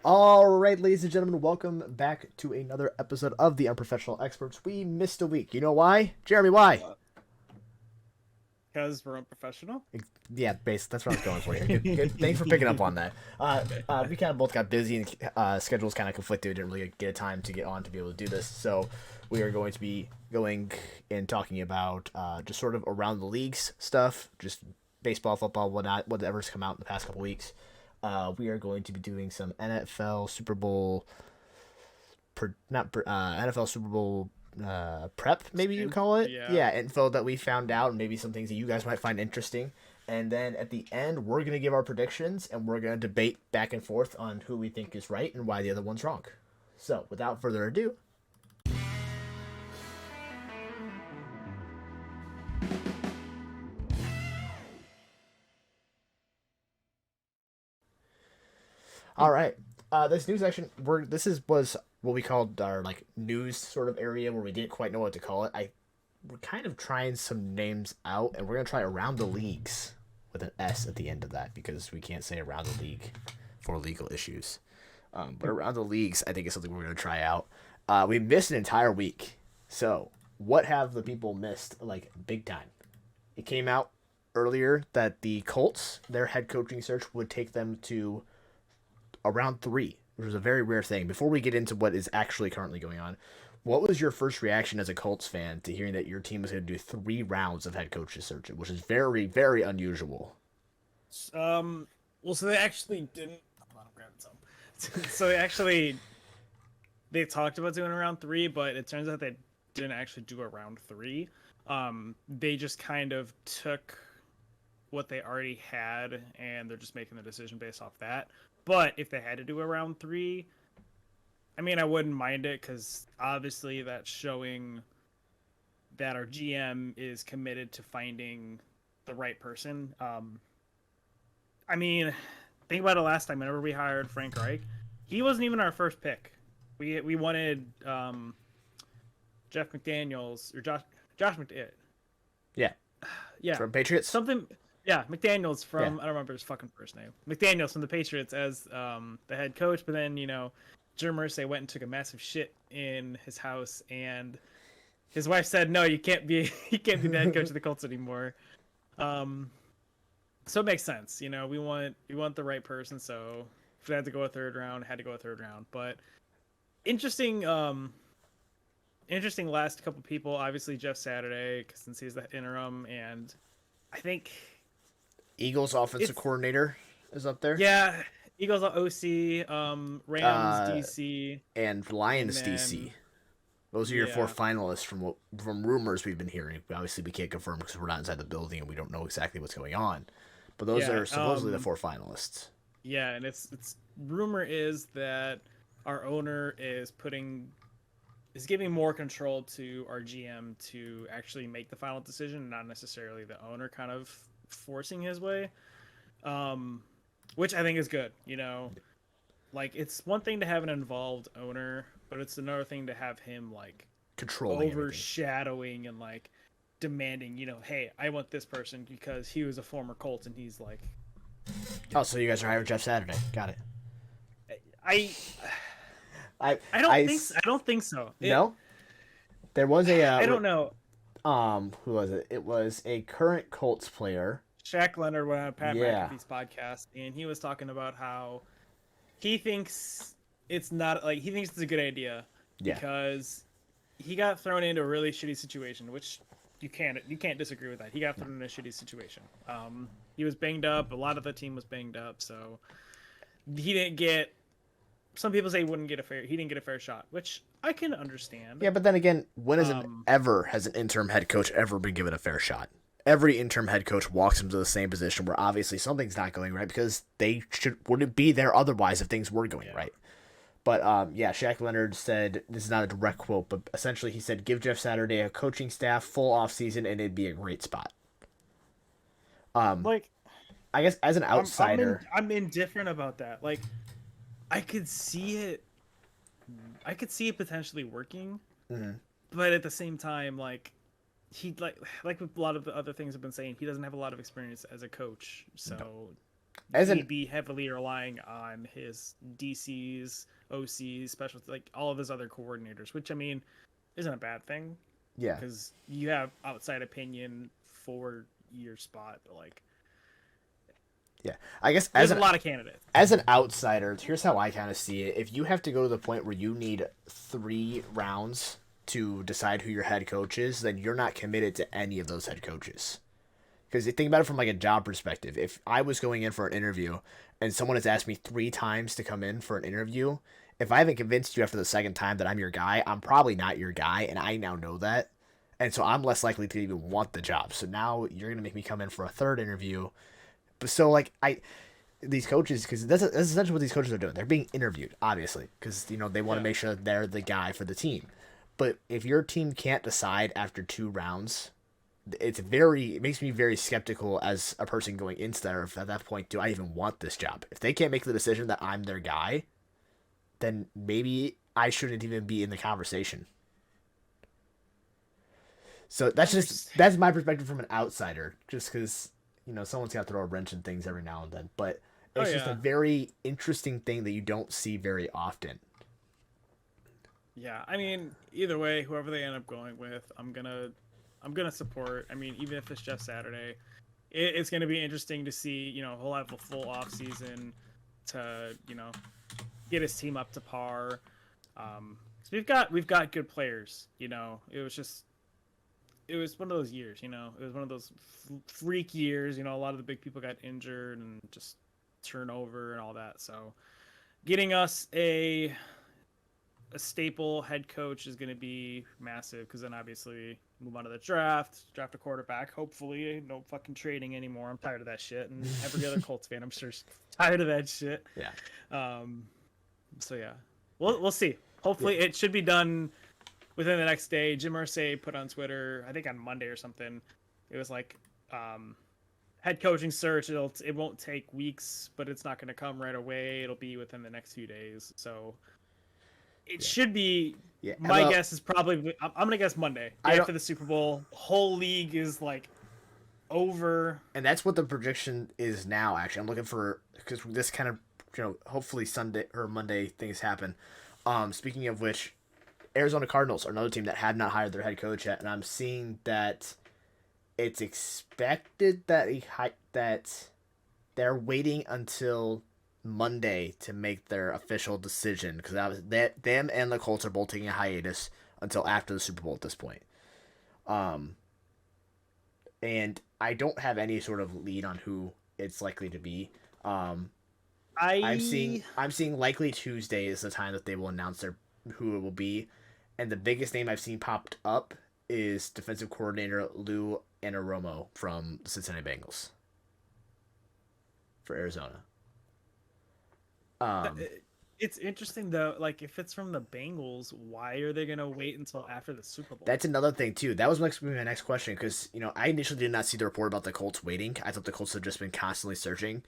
All right, ladies and gentlemen, welcome back to another episode of the Unprofessional Experts. We missed a week. You know why? Jeremy, why? Because we're unprofessional. Yeah, base. That's what I was going for here. Good, good. Thanks for picking up on that. We kind of both got busy and schedules kind of conflicted. We didn't really get a time to get on to be able to do this. So we are going to be going and talking about just sort of around the leagues stuff, just baseball, football, whatnot, whatever's come out in the past couple weeks. We are going to be doing some NFL Super Bowl, NFL Super Bowl prep, maybe you call it. Yeah. Yeah, info that we found out, and maybe some things that you guys might find interesting. And then at the end, we're gonna give our predictions, and we're gonna debate back and forth on who we think is right and why the other one's wrong. So, without further ado, all right. This news section, was what we called our like news sort of area where we didn't quite know what to call it. We're kind of trying some names out, and we're gonna try around the leagues with an S at the end of that because we can't say around the league for legal issues. But around the leagues, I think is something we're gonna try out. We missed an entire week, so what have the people missed like big time? It came out earlier that the Colts, their head coaching search would take them to around three, which was a very rare thing. Before we get into what is actually currently going on, what was your first reaction as a Colts fan to hearing that your team was going to do 3 rounds of head coaches searching, which is very, very unusual? Well, so they actually didn't. Hold on, I'm grabbing some. So they talked about doing a round three, but it turns out they didn't actually do a round three. They just kind of took what they already had, and they're just making the decision based off that. But if they had to do a round three, I mean, I wouldn't mind it because obviously that's showing that our GM is committed to finding the right person. I mean, think about it last time. Whenever we hired Frank Reich, he wasn't even our first pick. We wanted Jeff McDaniels or Josh McDaniels. Yeah, Yeah, from Patriots. something. Yeah, McDaniels Yeah. from I don't remember his fucking first name. McDaniels from the Patriots as the head coach, but then Jim Irsay went and took a massive shit in his house, and his wife said, "No, you can't be you can't be the head coach of the Colts anymore." Um, so it makes sense. We want the right person. So if we had to go a third round, had to go a third round. But interesting, interesting last couple people. Obviously Jeff Saturday, since he's the interim, and I think Eagles offensive it's coordinator is up there. yeah. Eagles OC, Rams Uh, DC, and and Lions then DC. Those are your four yeah, finalists from rumors we've been hearing. Obviously, we can't confirm because we're not inside the building and we don't know exactly what's going on. But those yeah, are supposedly the four finalists. yeah, and it's rumor is that our owner is giving more control to our GM to actually make the final decision, not necessarily the owner kind of forcing his way. Um, which I think is good. Like it's one thing to have an involved owner, but it's another thing to have him like Controlling everything. overshadowing and like demanding, hey, I want this person because he was a former Colt and he's like Oh, so you guys are hiring Jeff Saturday. Got it. I I I don't think I don't think so. No. There was a I don't know. who was it? It was a current Colts player. Shaq Leonard went on Pat Yeah. McAfee's podcast and he was talking about how he thinks it's not like he thinks it's a good idea Yeah. because he got thrown into a really shitty situation, which you can't disagree with that. He got thrown in a shitty situation. He was banged up. A lot of the team was banged up, so he didn't get. Some people say he didn't get a fair shot, which I can understand. Yeah, but then again, when Um, has an interim head coach ever been given a fair shot? Every interim head coach walks into the same position where obviously something's not going right because they wouldn't be there otherwise if things were going yeah, right. But yeah, Shaq Leonard said this is not a direct quote, but essentially he said give Jeff Saturday a coaching staff full off season and it'd be a great spot. Um, like I guess as an I'm outsider, I'm indifferent about that. Like I could see it. I could see it potentially working, mhm, but at the same time, like he like with a lot of the other things I've been saying, he doesn't have a lot of experience as a coach. So as an he'd be heavily relying on his DCs, OCs, special like all of his other coordinators, which I mean isn't a bad thing yeah. because you have outside opinion for your spot, but like Yeah, I guess there's a lot of candidates. as an outsider, here's how I kind of see it. If you have to go to the point where you need 3 rounds to decide who your head coach is, then you're not committed to any of those head coaches. Because you think about it from like a job perspective. If I was going in for an interview and someone has asked me 3 times to come in for an interview, if I haven't convinced you after the second time that I'm your guy, I'm probably not your guy, and I now know that. And so I'm less likely to even want the job. So now you're gonna make me come in for a third interview. But so like these coaches, because that's essentially what these coaches are doing. They're being interviewed, obviously, because they want to make sure that they're the guy for the team. But if your team can't decide after 2 rounds, it makes me very skeptical as a person going into there. At that point, do I even want this job? If they can't make the decision that I'm their guy, then maybe I shouldn't even be in the conversation. So that's my perspective from an outsider, just because someone's got to throw a wrench in things every now and then. But it's just a very interesting thing that you don't see very often. Yeah, I mean, either way, whoever they end up going with, I'm gonna support. I mean, even if it's just Saturday, it's gonna be interesting to see. He'll have a full off season to get his team up to par. So we've got good players. It was one of those years. It was one of those freak years. A lot of the big people got injured and just turnover and all that. So getting us a staple head coach is going to be massive because then obviously move on to the draft a quarterback. Hopefully, no fucking trading anymore. I'm tired of that shit, and every other Colts fan, I'm sure, is tired of that shit. Yeah. So yeah, we'll see. Hopefully, it should be done within the next day. Jim Irsay put on Twitter, I think on Monday or something. It was like head coaching search. It won't take weeks, but it's not going to come right away. It'll be within the next few days. So. It should be. Yeah. My guess is probably. I'm gonna guess Monday after the Super Bowl. Whole league is like over. And that's what the projection is now. Actually, I'm looking for because this kind of hopefully Sunday or Monday things happen. Speaking of which, Arizona Cardinals are another team that have not hired their head coach yet, and I'm seeing that it's expected that they're waiting until Monday to make their official decision because them and the Colts are both taking a hiatus until after the Super Bowl at this point. And I don't have any sort of lead on who it's likely to be. I'm seeing likely Tuesday is the time that they will announce who it will be, and the biggest name I've seen popped up is defensive coordinator Lou Anarumo from the Cincinnati Bengals for Arizona. It's interesting though. Like, if it's from the Bengals, why are they gonna wait until after the Super Bowl? That's another thing too. That was my next question because I initially did not see the report about the Colts waiting. I thought the Colts had just been constantly searching,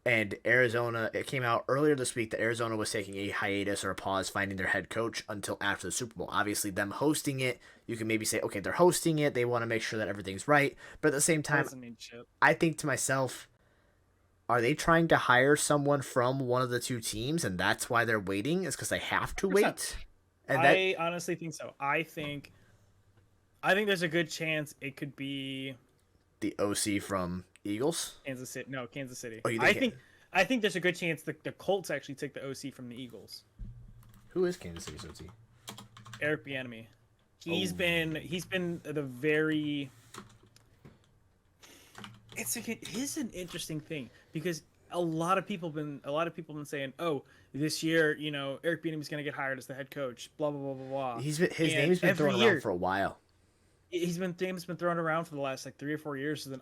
and Arizona. It came out earlier this week that Arizona was taking a hiatus or a pause finding their head coach until after the Super Bowl. Obviously, them hosting it, you can maybe say, okay, they're hosting it. They want to make sure that everything's right, but at the same time, I think to myself, are they trying to hire someone from one of the two teams, and that's why they're waiting? Is because they have to wait? And I honestly think so. I think there's a good chance it could be the OC from Eagles. Kansas City. No, Kansas City. Oh, I think there's a good chance the Colts actually take the OC from the Eagles. Who is Kansas City's OC? Eric Bieniemy. He's been the very. It is an interesting thing because a lot of people have been saying, "Oh, this year, Eric Bieniemy's going to get hired as the head coach." Blah blah blah blah blah. His name's been thrown around for a while. Name's been thrown around for the last 3 or 4 years as the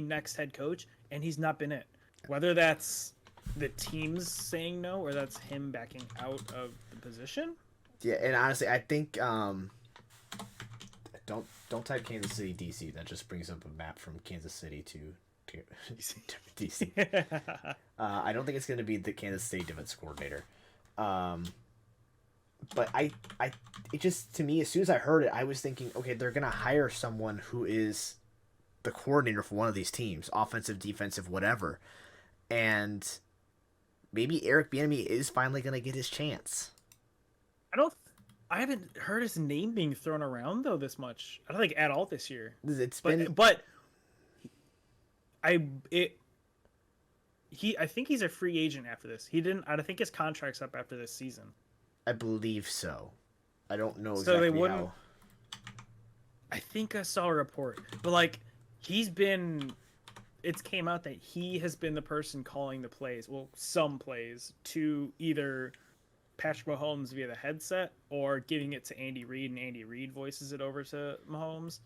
next head coach, and he's not been it. Whether that's the teams saying no or that's him backing out of the position. Yeah, and honestly, I think Don't type Kansas City, DC. That just brings up a map from Kansas City to DC. I don't think it's going to be the Kansas State defense coordinator. But it just, to me, as soon as I heard it, I was thinking, okay, they're going to hire someone who is the coordinator for one of these teams, offensive, defensive, whatever. and maybe Eric Bieniemy is finally gonna get his chance. I don't. I haven't heard his name being thrown around though this much. I don't think at all this year. It's But been I it I think he's a free agent after this. He didn't. I think his contract's up after this season. I believe so. I don't know So they exactly wouldn't. how. I think I saw a report, but like he's been. It's came out that he has been the person calling the plays. Well, some plays to either Patrick Mahomes via the headset or giving it to Andy Reid, and Andy Reid voices it over to Mahomes.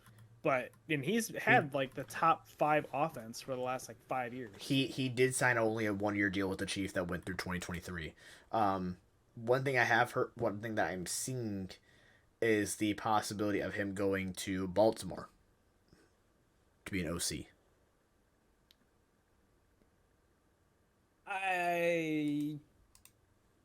And he's had like the top 5 offense for the last like 5 years. He did sign only a 1-year deal with the Chiefs that went through 2023. One thing I have heard, one thing that I'm seeing, is the possibility of him going to Baltimore to be an OC. I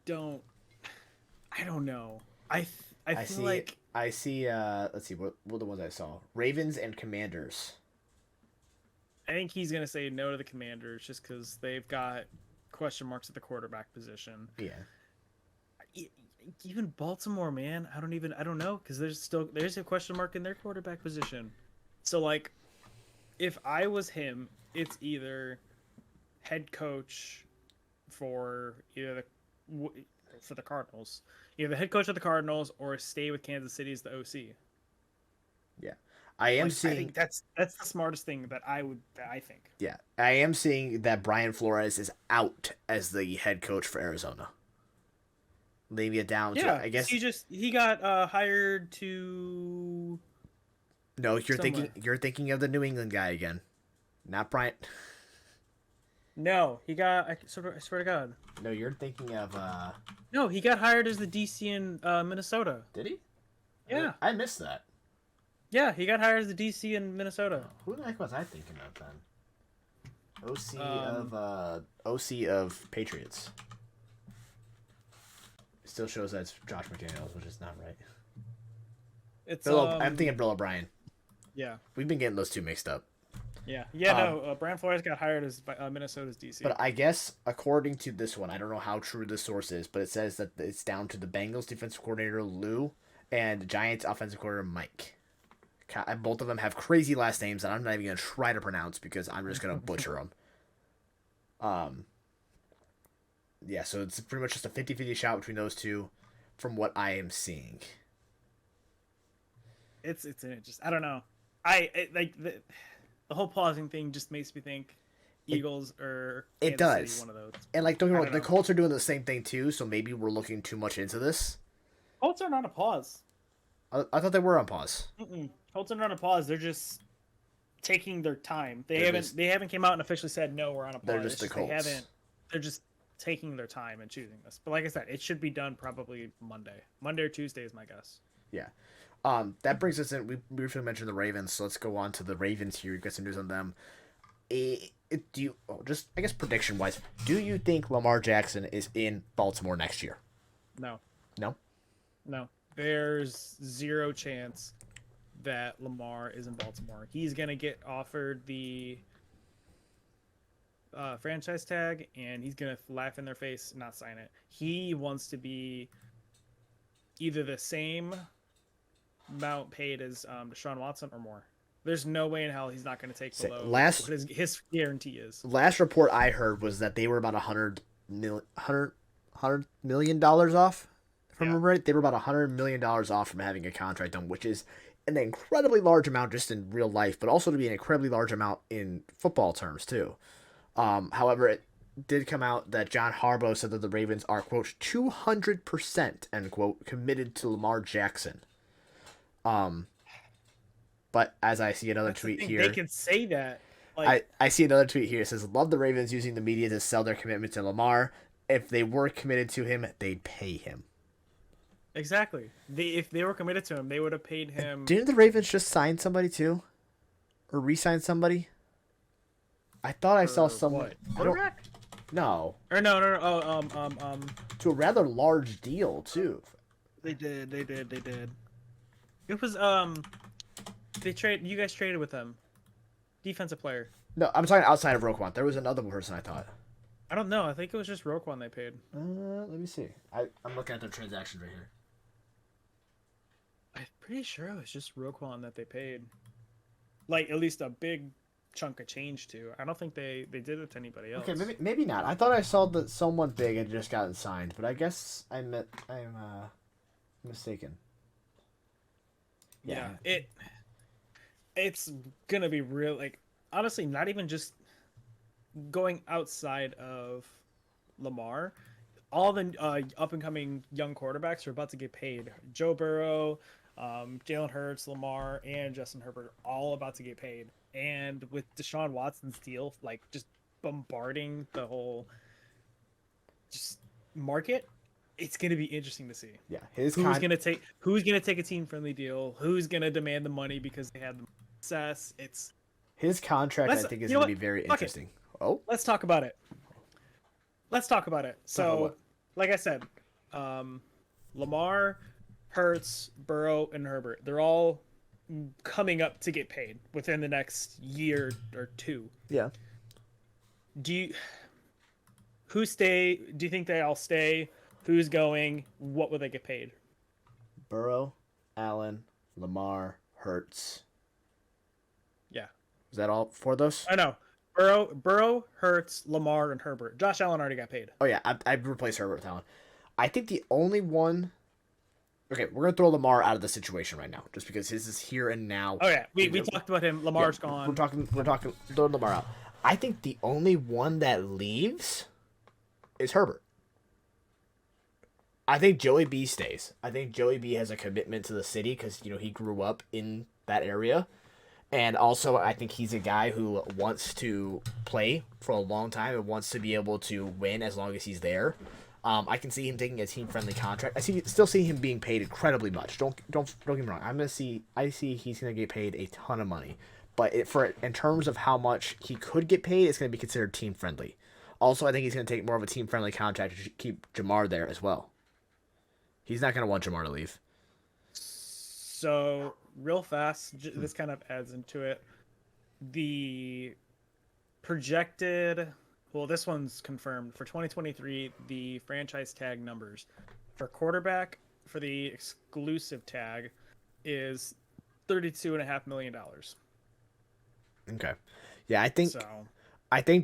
don't know. I feel see. like I see. Let's see. What are the ones I saw? Ravens and Commanders. I think he's gonna say no to the Commanders just because they've got question marks at the quarterback position. Yeah. Even Baltimore, man, I don't know because there's a question mark in their quarterback position. So like, if I was him, it's either head coach for the Cardinals, either the head coach of the Cardinals or stay with Kansas City as the OC. Yeah. I am I seeing. think that's the smartest thing that I think. Yeah, I am seeing that Brian Flores is out as the head coach for Arizona. Leaving it down to, I guess. He got hired to. No, you're somewhere. thinking of the New England guy again, not Brian. No, he got. I swear to God. No, you're thinking of. No, he got hired as the DC in Minnesota. Did he? Yeah. I missed that. Yeah, he got hired as the DC in Minnesota. Who the heck was I thinking of then? OC of Patriots. It still shows that it's Josh McDaniels, which is not right. It's I'm thinking Bill O'Brien. Yeah. We've been getting those two mixed up. Yeah. Brian Flores got hired as Minnesota's DC. But I guess according to this one, I don't know how true this source is, but it says that it's down to the Bengals defensive coordinator Lou and Giants offensive coordinator Mike. Both of them have crazy last names that I'm not even going to try to pronounce because I'm just going to butcher them. Yeah, so it's pretty much just a 50-50 shot between those two from what I am seeing. It's just I don't know. Like the whole pausing thing just makes me think Eagles or It Kansas does. City, one of those. And like don't get me wrong, don't the know. Colts are doing the same thing too, so maybe we're looking too much into this. Colts are not on a pause. I thought they were on pause. Colts are not on a pause. They're just taking their time. They haven't came out and officially said no, we're on a pause. They're just the Colts. They're just taking their time and choosing this. But like I said, it should be done probably Monday or Tuesday is my guess. Yeah. That brings us in. We briefly mentioned the Ravens, so let's go on to the Ravens here. You got some news on them. I guess prediction wise, do you think Lamar Jackson is in Baltimore next year? No. No. There's zero chance that Lamar is in Baltimore. He's gonna get offered the franchise tag, and he's gonna laugh in their face and not sign it. He wants to be either the same amount paid as Deshaun Watson or more. There's no way in hell he's not going to take below what his guarantee is. Last report I heard was that they were about $100 million off. If I remember right, they were about $100 million off from having a contract done, which is an incredibly large amount just in real life, but also to be an incredibly large amount in football terms too. However, it did come out that John Harbaugh said that the Ravens are, quote, 200%, end quote, committed to Lamar Jackson. But as I see another tweet here, they can say that. Like, I see another tweet here. It says, love the Ravens using the media to sell their commitment to Lamar. If they were committed to him, they'd pay him. Exactly. If they were committed to him, they would have paid him. Didn't the Ravens just sign somebody too? Or re-sign somebody? I thought I saw someone. No. Or no. Oh, to a rather large deal too. They did. It was you guys traded with them. Defensive player. No, I'm talking outside of Roquan. There was another person I thought. I don't know. I think it was just Roquan they paid. Let me see. I'm looking at their transactions right here. I'm pretty sure it was just Roquan that they paid. Like at least a big chunk of change to. I don't think they did it to anybody Okay, else. maybe not. I thought I saw that someone big had just gotten signed, but I guess I'm mistaken. Yeah. Yeah, it's gonna be real. Like honestly, not even just going outside of Lamar. All the up and coming young quarterbacks are about to get paid. Joe Burrow, Jalen Hurts, Lamar, and Justin Herbert are all about to get paid. And with Deshaun Watson's deal, like just bombarding the whole just market, it's gonna be interesting to see. Yeah, who's gonna take a team friendly deal, who's gonna demand the money because they had the success. his contract I Let's think is you know going to what? be very Fuck it. interesting. Oh, Let's talk about it. Let's talk about it. talk about So, what? like I said, Lamar, Hurts, Burrow, and Herbert, they're all coming up to get paid within the next year or two. Yeah. Do you who stay? Do you think they all stay? Who's going? What will they get paid? Burrow, Allen, Lamar, Hurts. Yeah, Is that all for those? I know. Burrow, Hurts, Lamar, and Herbert. Josh Allen already got paid. Oh yeah, I've replaced Herbert with Allen. I think the only one. Okay, we're gonna throw Lamar out of the situation right now, just because his is here and now. Oh yeah, we talked about him. Lamar's Yeah, gone. We're talking. Throw Lamar out. I think the only one that leaves is Herbert. I think Joey B stays. I think Joey B has a commitment to the city because he grew up in that area, and also I think he's a guy who wants to play for a long time and wants to be able to win as long as he's there. I can see him taking a team friendly contract. Still see him being paid incredibly much. Don't get me wrong. I see he's gonna get paid a ton of money, but in terms of how much he could get paid, it's gonna be considered team friendly. Also, I think he's gonna take more of a team friendly contract to keep Jamar there as well. He's not gonna want Jamar to leave. So real fast, this kind of adds into it. The projected, well, this one's confirmed for 2023. The franchise tag numbers for quarterback for the exclusive tag is $32.5 million. Okay, yeah, I think So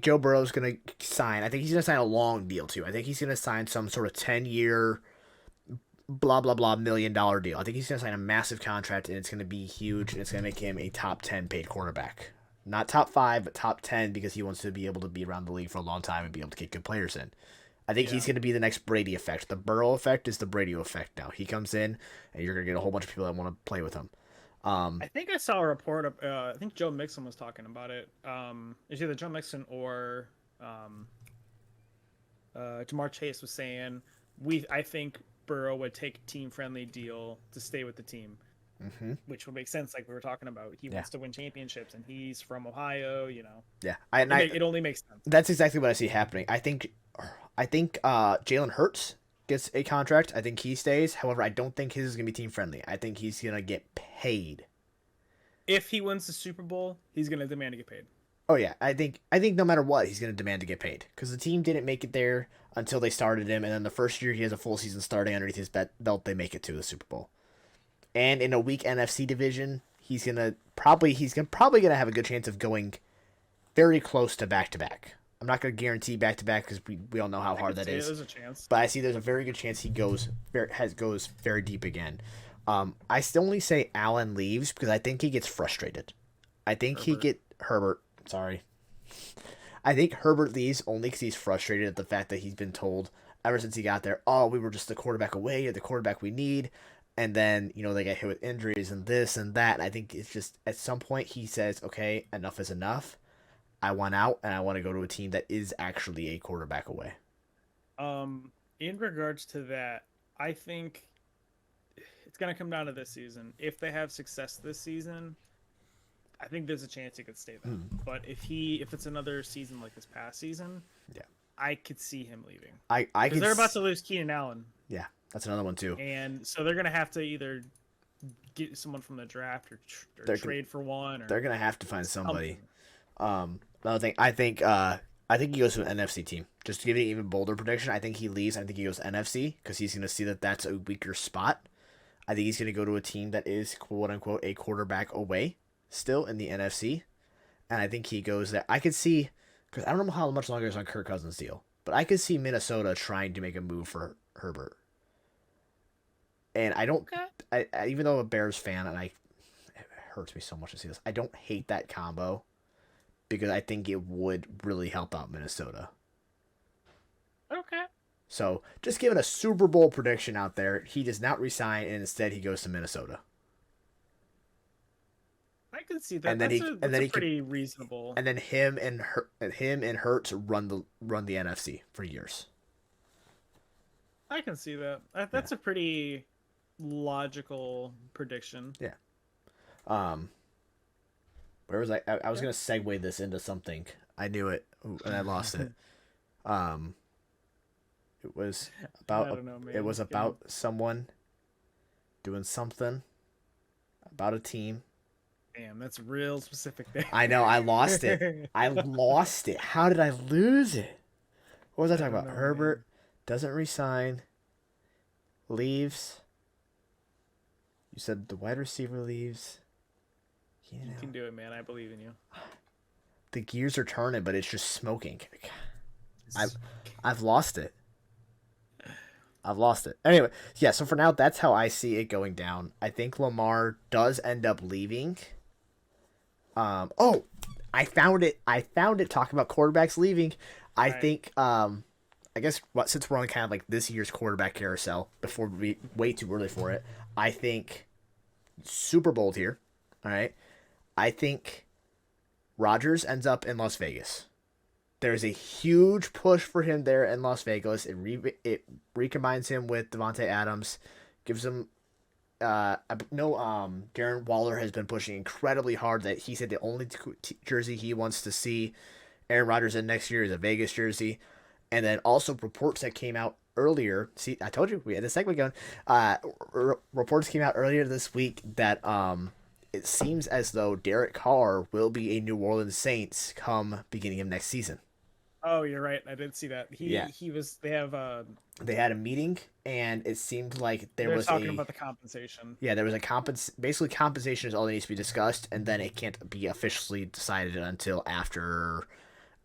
Joe Burrow's gonna sign. I think he's gonna sign a long deal too. I think he's gonna sign some sort of 10-year blah blah blah $1 million deal. I think he's gonna sign a massive contract and it's gonna be huge and it's gonna make him a top 10 paid quarterback. Not top 5, but top 10 because he wants to be able to be around the league for a long time and be able to get good players in. I think he's gonna be the next Brady effect. The Burrow effect is the Brady effect now. He comes in and you're gonna get a whole bunch of people that want to play with him. I think I saw a report of, I think Joe Mixon was talking about it. It's either Joe Mixon or Jamar Chase was saying I think Burrow would take a team friendly deal to stay with the team, which would make sense. Like we were talking about, he wants to win championships, and he's from Ohio. Yeah, it only makes sense. That's exactly what I see happening. I think Jalen Hurts gets a contract. I think he stays. However, I don't think his is gonna be team friendly. I think he's gonna get paid. If he wins the Super Bowl, he's gonna demand to get paid. Oh yeah, I think no matter what, he's gonna demand to get paid because the team didn't make it there until they started him, and then the first year he has a full season starting underneath his belt, they make it to the Super Bowl. And in a weak NFC division, he's probably gonna have a good chance of going very close to back to back. I'm not gonna guarantee back to back because we all know how hard that is. There's a chance, but I see there's a very good chance he goes very deep again. I still only say Allen leaves because I think he gets frustrated. I think Herbert. Sorry. I think Herbert leaves only because he's frustrated at the fact that he's been told ever since he got there, oh, we were just the quarterback away, or the quarterback we need. And then, they get hit with injuries and this and that. And I think it's just at some point he says, okay, enough is enough. I want out and I want to go to a team that is actually a quarterback away. In regards to that, I think it's going to come down to this season. If they have success this season, I think there's a chance he could stay there. But if it's another season like this past season, yeah, I could see him leaving. Because they're about to lose Keenan Allen. Yeah, that's another one too. And so they're gonna have to either get someone from the draft or trade for one. Or they're gonna have to find somebody. Another thing, I think I think he goes to an NFC team. Just to give you an even bolder prediction, I think he leaves. I think he goes NFC because he's going to see that that's a weaker spot. I think he's going to go to a team that is, quote unquote, a quarterback away still in the NFC. And I think he goes there. I could see, because I don't know how much longer is on Kirk Cousins' deal, but I could see Minnesota trying to make a move for Herbert. And I don't, even though I'm a Bears fan, and it hurts me so much to see this, I don't hate that combo because I think it would really help out Minnesota. Okay. So just giving a Super Bowl prediction out there, he does not resign, and instead he goes to Minnesota. I can see that. And then that's pretty reasonable. And then him and Hurts run the NFC for years. I can see that. That's a pretty logical prediction. Yeah. Where was I? I was gonna segue this into something. I knew it, and I lost it. It was about someone doing something about a team. Damn, that's real specific there. I know, I lost it. I lost it. How did I lose it? What was I talking about? Herbert doesn't resign. Leaves. You said the wide receiver leaves. You can do it, man. I believe in you. The gears are turning, but it's just smoking. I've lost it. Anyway, yeah, so for now, that's how I see it going down. I think Lamar does end up leaving. I found it talking about quarterbacks leaving. I think, I guess since we're on kind of like this year's quarterback carousel, before we way too early for it, I think super bold here. All right. I think Rodgers ends up in Las Vegas. There's a huge push for him there in Las Vegas. It recombines him with Devontae Adams, gives him. Darren Waller has been pushing incredibly hard. That he said the only jersey he wants to see Aaron Rodgers in next year is a Vegas jersey, and then also reports that came out earlier. See, I told you we had this segment going. Reports came out earlier this week that it seems as though Derek Carr will be a New Orleans Saints come beginning of next season. Oh, you're right. I did see that. They had a meeting, and it seemed like they was talking about the compensation. Yeah, there was basically compensation is all that needs to be discussed, and then it can't be officially decided until after.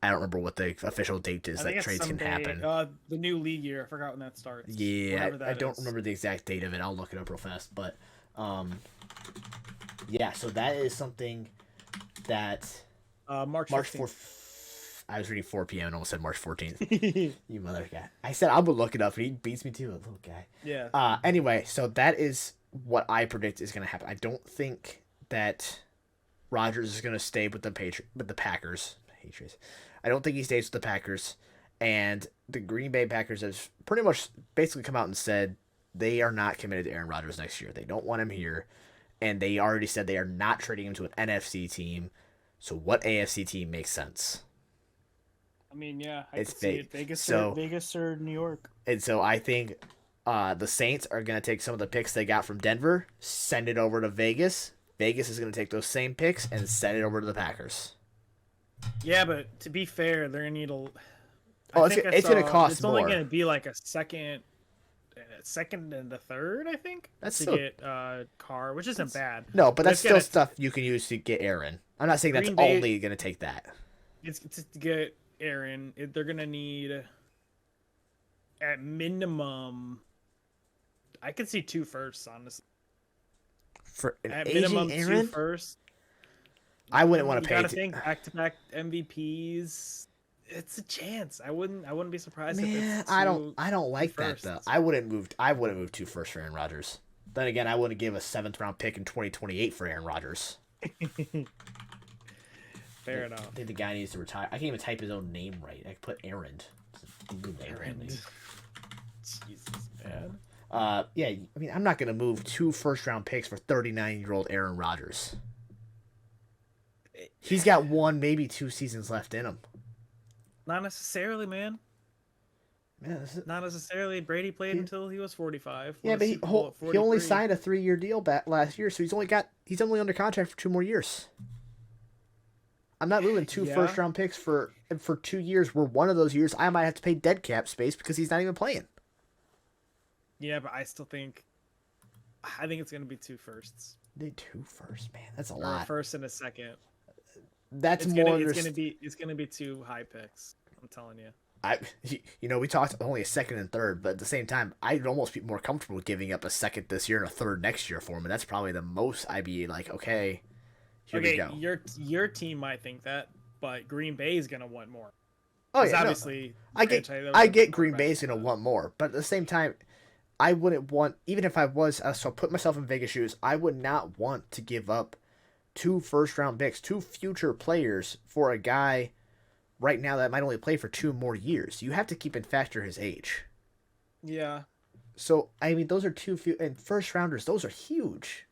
I don't remember what the official date is that trades can happen. The new league year. I forgot when that starts. Yeah, I don't remember the exact date of it. I'll look it up real fast, but yeah. So that is something that March 4th. I was reading 4 p.m. and almost said March 14th. You mother guy. I said I would look it up, and he beats me too, a little guy. Yeah. Anyway, so that is what I predict is going to happen. I don't think that Rodgers is going to stay with the Packers. Patriots. I don't think he stays with the Packers. And the Green Bay Packers have pretty much basically come out and said they are not committed to Aaron Rodgers next year. They don't want him here. And they already said they are not trading him to an NFC team. So what AFC team makes sense? I mean, yeah, it's see it. Vegas or New York. And so I think the Saints are going to take some of the picks they got from Denver, send it over to Vegas. Vegas is going to take those same picks and send it over to the Packers. Yeah, but to be fair, they're going to need a... it's going to cost more. It's only going to be like a second and a third, I think, get Carr, which isn't bad. No, but that's still stuff you can use to get Aaron. I'm not saying that's only going to take that. It's to get Aaron. They're going to need, at minimum, I could see 2 firsts, honestly. For an at aging minimum, Aaron? 2 firsts. I wouldn't want to pay. You gotta think back-to-back MVPs. It's a chance. I wouldn't be surprised if it's I don't like that firsts. though. I wouldn't move 2 firsts for Aaron Rodgers. Then again, I wouldn't give a 7th round pick in 2028 for Aaron Rodgers. Fair enough. I think the guy needs to retire. I can't even type his own name right. I could put Aaron. Aaron. Jesus, man. Yeah, I mean, I'm not gonna move 2 first-round picks for 39-year-old Aaron Rodgers. He's got 1, maybe 2 seasons left in him. Not necessarily, man. Not necessarily. Brady played until he was 45. Yeah, but he only signed a 3-year deal back last year, so he's only under contract for 2 more years. I'm not moving two Yeah, first round picks for 2 years. Where one of those years I might have to pay dead cap space because he's not even playing. yeah, but I think it's gonna be two firsts They two first, man. That's a or a lot. first and a second. That's more understand. It's gonna be two high picks. I'm telling you. I, we talked only a second and third, but at the same time, I'd almost be more comfortable giving up a second this year and a third next year for him. And that's probably the most I'd be like, okay, here we Okay, go. your team might think that, but Green Bay is gonna want more. Oh Because yeah, no, obviously, I get Green Bay's gonna want more, but at the same time, I wouldn't want, even if I was, so put myself in Vegas shoes, I would not want to give up two first round picks, two future players for a guy right now that might only play for 2 more years. You have to keep in factor his age. Yeah. So I mean, those are two few and first rounders. Those are huge.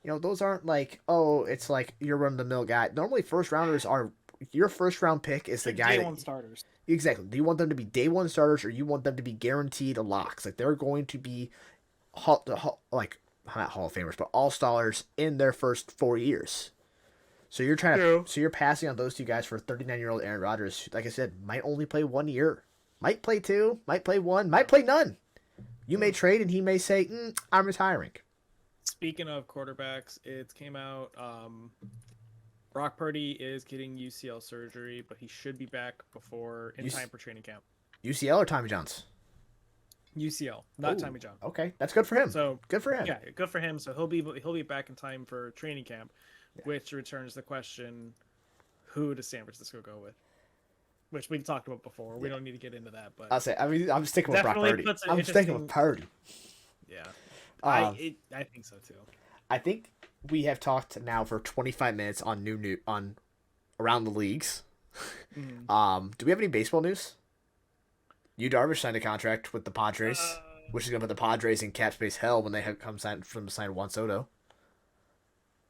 Those aren't like, oh, it's like you're run of the mill guy. Normally, first rounders are your first round pick is the guy Day that one starters. exactly. Do you want them to be day one starters or you want them to be guaranteed locks? Like they're going to be like not Hall of Famers, but all stars in their first 4 years. So you're so you're passing on those two guys for 39-year-old Aaron Rodgers. Like I said, might only play 1 year, might play two, might play one, might play none. You may trade and he may say, "I'm retiring." Speaking of quarterbacks, it came out. Brock Purdy is getting UCL surgery, but he should be back in time for training camp. UCL or Tommy John's? UCL, not Tommy John. Okay, that's good for him. So good for him. Yeah, good for him. So he'll be back in time for training camp, which returns the question: who does San Francisco go with? Which we talked about before. We don't need to get into that, but I'll say. I mean, I'm sticking with Brock Purdy. I'm sticking with Purdy. Yeah, I think so too. I think we have talked now for 25 minutes on on around the leagues. Do we have any baseball news? Yu Darvish signed a contract with the Padres, which is going to put the Padres in cap space hell when they have come sign Juan Soto.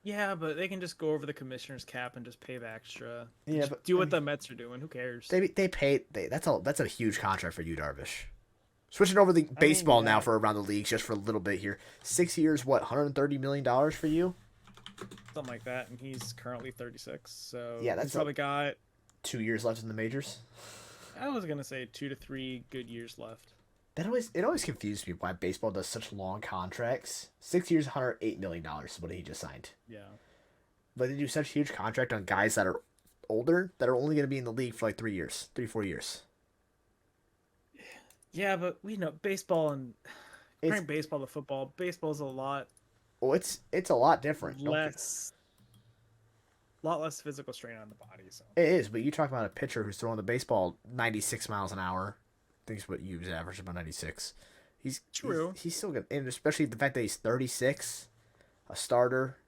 Yeah, but they can just go over the commissioner's cap and just pay the extra. Yeah, but do what the Mets are doing. Who cares? That's a huge contract for Yu Darvish. Switching over the baseball now for around the leagues just for a little bit here. 6 years, what, $130 million for you? Something like that, and he's currently 36. So yeah, he's probably got 2 years left in the majors. I was gonna say 2 to 3 good years left. It always confused me why baseball does such long contracts. 6 years, $108 million is what he just signed. Yeah. But they do such a huge contract on guys that are older that are only going to be in the league for like 4 years. Yeah, but we know baseball and comparing baseball to football, baseball's a lot. Well, it's a lot different. Lot less physical strain on the body. So it is, but you talk about a pitcher who's throwing the baseball 96 miles an hour. I think it's what you average about 96. He's true. He's still good, and especially the fact that he's 36, a starter.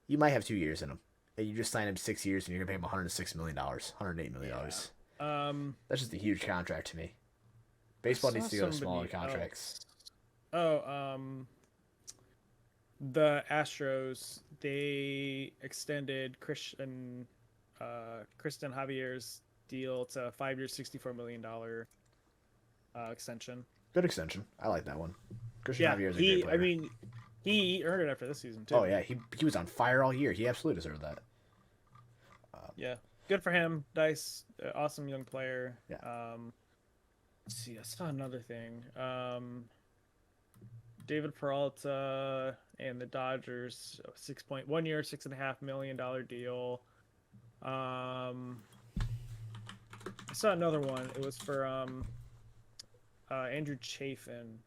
You might have 2 years in him, and you just sign him 6 years, and you're gonna pay him $106 million, $108 million. Yeah. That's just a huge contract to me. Baseball needs to go to smaller contracts. The Astros, they extended Kristen Javier's deal to 5 years, $64 million extension. Good extension. I like that one. Christian Javier's a great player. I mean, he earned it after this season too. Oh yeah, he was on fire all year. He absolutely deserved that. Yeah, good for him. Nice, awesome young player. Yeah. Let's see, I saw another thing. David Peralta and the Dodgers, 6.1 year, $6.5 million deal. I saw another one. It was for Andrew Chafin.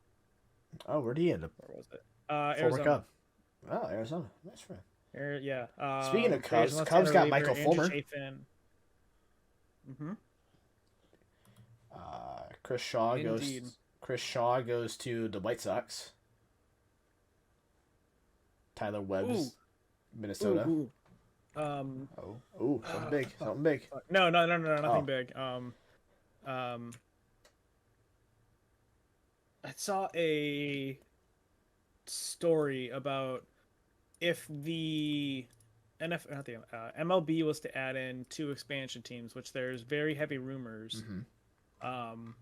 Oh, where'd he end up? Where was it? Arizona. Oh, Arizona. That's right. Yeah. Speaking of Cubs, Cubs got Michael Fulmer. Mm-hmm. Chris Shaw goes to the White Sox. Tyler Webb's Minnesota. Something big. Something big. No, nothing big. I saw a story about if the MLB was to add in 2 expansion teams, which there's very heavy rumors about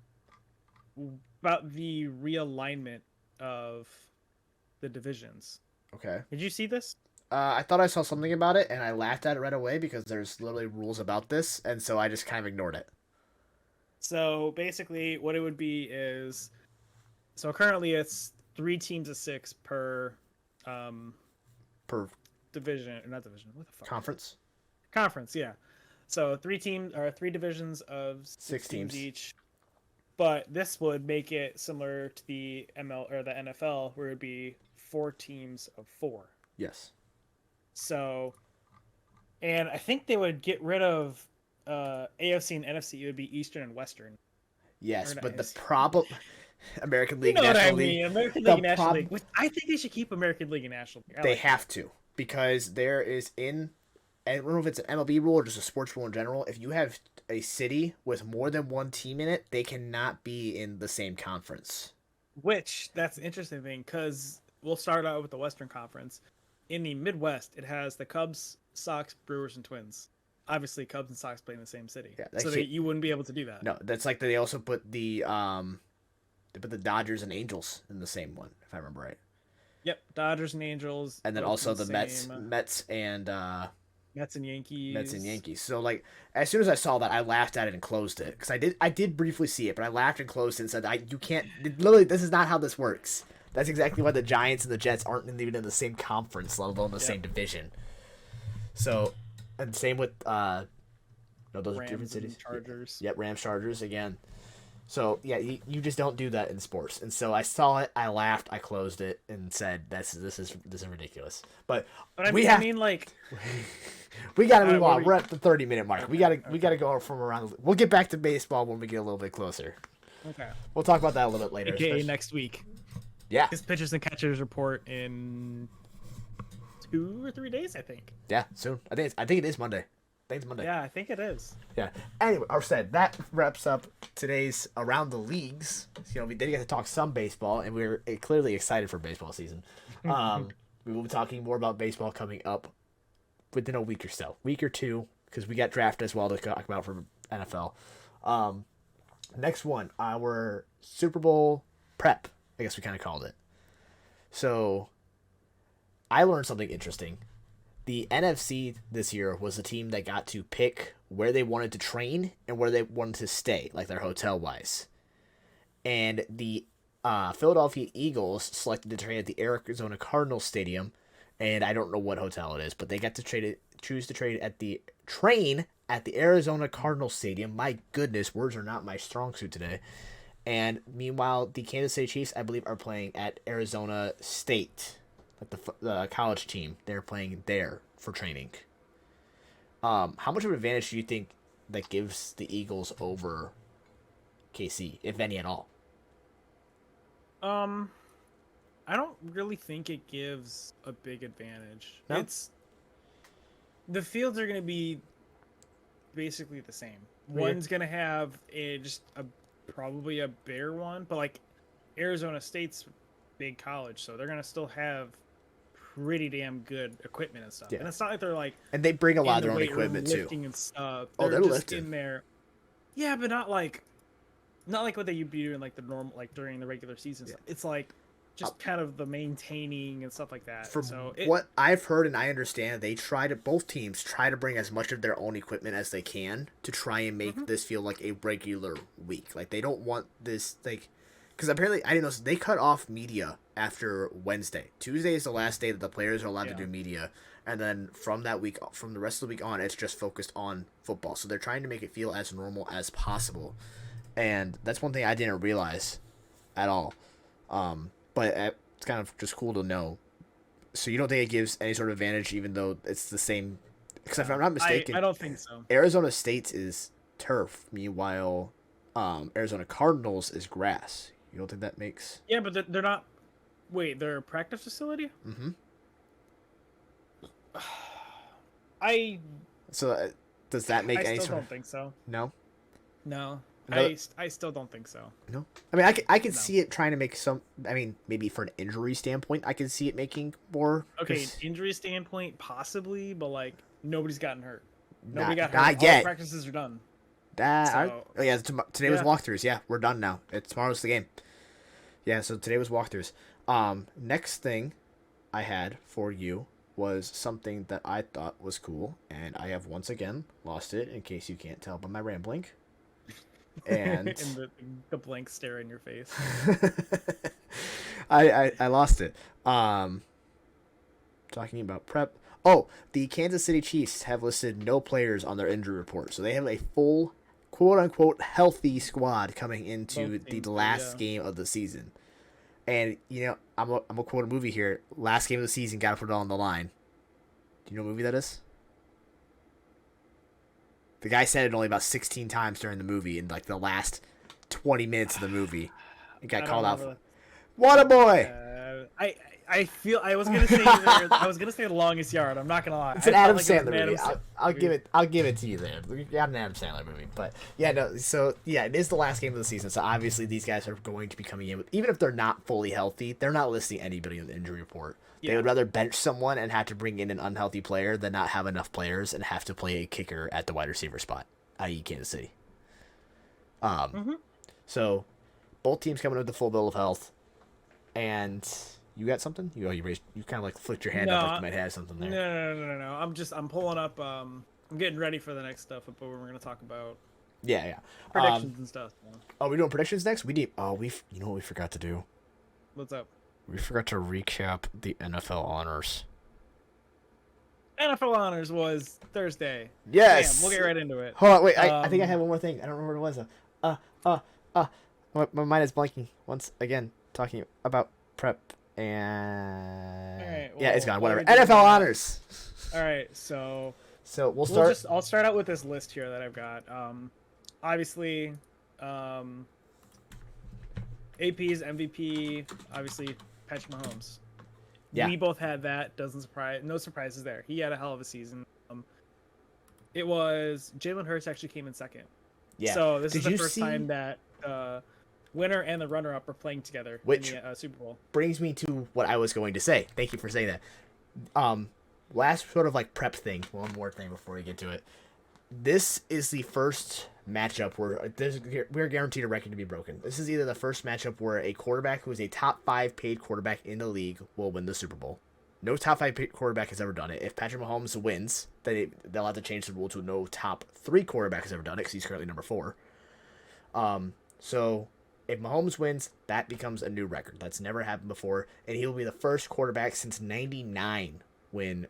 the realignment of the divisions. Okay. Did you see this? I thought I saw something about it, and I laughed at it right away because there's literally rules about this, and so I just kind of ignored it. So basically, what it would be is so currently it's 3 teams of 6 per um, Per division, or not division. What the fuck? conference, Conference, yeah. So 3 teams or 3 divisions of six 6 teams teams. each. But this would make it similar to the ML or the NFL, where it would be 4 teams of 4. Yes. So, and I think they would get rid of AFC and NFC. It would be Eastern and Western. Yes, Or not but the AFC. problem, American You League, know what I National League, mean? American the League and National prob- League. Which I think they should keep American League and National League. I they like have to because there is I don't know if it's an MLB rule or just a sports rule in general. If you have a city with more than one team in it, they cannot be in the same conference. Which that's an interesting thing because we'll start out with the Western Conference. In the Midwest, it has the Cubs, Sox, Brewers, and Twins. Obviously, Cubs and Sox play in the same city, Yeah, so you wouldn't be able to do that. No, that's like they also put they put the Dodgers and Angels in the same one, if I remember right. Yep, Dodgers and Angels, And then both also in the Mets, same, Mets and Yankees. Mets and Yankees. So like as soon as I saw that, I laughed at it and closed it because I did briefly see it, but I laughed and closed it and said, you can't literally this is not how this works. That's exactly why the Giants and the Jets aren't even in the same conference, let alone the same division. So, and same with no, those Rams are different cities. Chargers. Yep, Rams, Chargers again. So yeah, you just don't do that in sports. And so I saw it, I laughed, I closed it, and said, this is ridiculous." But I we mean, like, we gotta move on. we- We're at the 30-minute mark. We gotta go from around. We'll get back to baseball when we get a little bit closer. okay. We'll talk about that a little bit later. AKA especially- next week. Yeah, His pitchers and catchers report in 2 or 3 days, I think. yeah, soon. I think it is Monday. I think it's Monday. Yeah, I think it is. Yeah. Anyway, or said that wraps up today's Around the Leagues. You know, we did get to talk some baseball, and we were clearly excited for baseball season. We will be talking more about baseball coming up within a week or two, because we got draft as well to talk about for NFL. Next one, our Super Bowl prep, I guess we kind of called it. So, I learned something interesting. The NFC this year was the team that got to pick where they wanted to train and where they wanted to stay, like their hotel wise. And the Philadelphia Eagles selected to train at the Arizona Cardinals Stadium, and I don't know what hotel it is, but they got to choose to train at the Arizona Cardinals Stadium. My goodness, words are not my strong suit today. And meanwhile, the Kansas City Chiefs, I believe, are playing at Arizona State. Like the college team, they're playing there for training. How much of an advantage do you think that gives the Eagles over KC, if any at all? I don't really think it gives a big advantage. No? The fields are going to be basically the same. Yeah. One's going to have probably a bigger one, but like Arizona State's big college, so they're going to still have pretty damn good equipment and stuff. Yeah. And it's not like they're like And they bring a lot of their own weight room equipment too. lifting and stuff. Oh, they're just lifting. in there. Yeah, but not like what they would be doing like the normal, like during the regular season stuff. It's like just kind of the maintaining and stuff like that. From So what I've heard and I understand, both teams try to bring as much of their own equipment as they can to try and make this feel like a regular week. Like they don't want this because apparently I didn't know they cut off media after Wednesday. Tuesday is the last day that the players are allowed to do media, and then from the rest of the week on, it's just focused on football. So they're trying to make it feel as normal as possible, and that's one thing I didn't realize at all. But it's kind of just cool to know. So you don't think it gives any sort of advantage, even though it's the same? Because if I'm not mistaken, I don't think so. Arizona State is turf. Meanwhile, Arizona Cardinals is grass. You don't think that makes? Yeah, but they're not. Wait, they're a practice facility? Mm-hmm. So does that make any I still sort don't of? think so. No. No. No. I still don't think so. No. I mean, I can see it trying to make some. I mean, maybe for an injury standpoint, I can see it making more. Okay, injury standpoint, possibly, but like nobody's gotten hurt. Nobody got hurt. Not All yet. the practices are done. Yeah. Today was walkthroughs. Yeah, we're done now. Tomorrow's the game. Yeah. So today was walkthroughs. Next thing I had for you was something that I thought was cool, and I have once again lost it, in case you can't tell by my rambling. And and the blank stare in your face. I lost it. Talking about prep. Oh, the Kansas City Chiefs have listed no players on their injury report, so they have a full, quote unquote, healthy squad coming into the last game of the season. And I'm gonna quote a movie here. Last game of the season, gotta put it on the line. Do you know what movie that is? The guy said it only about 16 times during the movie in like the last 20 minutes of the movie. It got called out for. What a boy! I feel I was gonna say The Longest Yard. I'm not gonna lie. It's an Adam Sandler movie. I'll give it to you there. You got an Adam Sandler movie, but yeah, no. So yeah, it is the last game of the season. So obviously these guys are going to be coming in with, even if they're not fully healthy, they're not listing anybody in the injury report. Yeah. They would rather bench someone and have to bring in an unhealthy player than not have enough players and have to play a kicker at the wide receiver spot, i.e. Kansas City. So both teams coming with the full bill of health, and. You got something? You kind of like flicked your hand up like you might have something there. No. I'm pulling up. I'm getting ready for the next stuff, but we're gonna talk about. Yeah. Predictions and stuff. Oh, we doing predictions next? You know what we forgot to do? What's up? We forgot to recap the NFL honors. NFL honors was Thursday. Yes. Damn, we'll get right into it. Hold on, wait. I think I have one more thing. I don't remember what it was. My mind is blanking once again. Talking about prep. And yeah, it's gone. Whatever. NFL honors. All right, so we'll start. I'll start out with this list here that I've got. Obviously, AP's MVP. Obviously, Patrick Mahomes. Yeah. We both had that. Doesn't surprise. No surprises there. He had a hell of a season. It was Jalen Hurts actually came in second. Yeah. So this is the first time that. Winner and the runner-up are playing together in the Super Bowl. Brings me to what I was going to say. Thank you for saying that. Last sort of like prep thing. One more thing before we get to it. This is the first matchup where we're guaranteed a record to be broken. This is either the first matchup where a quarterback who is a top 5 paid quarterback in the league will win the Super Bowl. No top 5 paid quarterback has ever done it. If Patrick Mahomes wins, they'll have to change the rule to no top 3 quarterback has ever done it because he's currently number 4. So. If Mahomes wins, that becomes a new record. That's never happened before, and he'll be the first quarterback since '99 when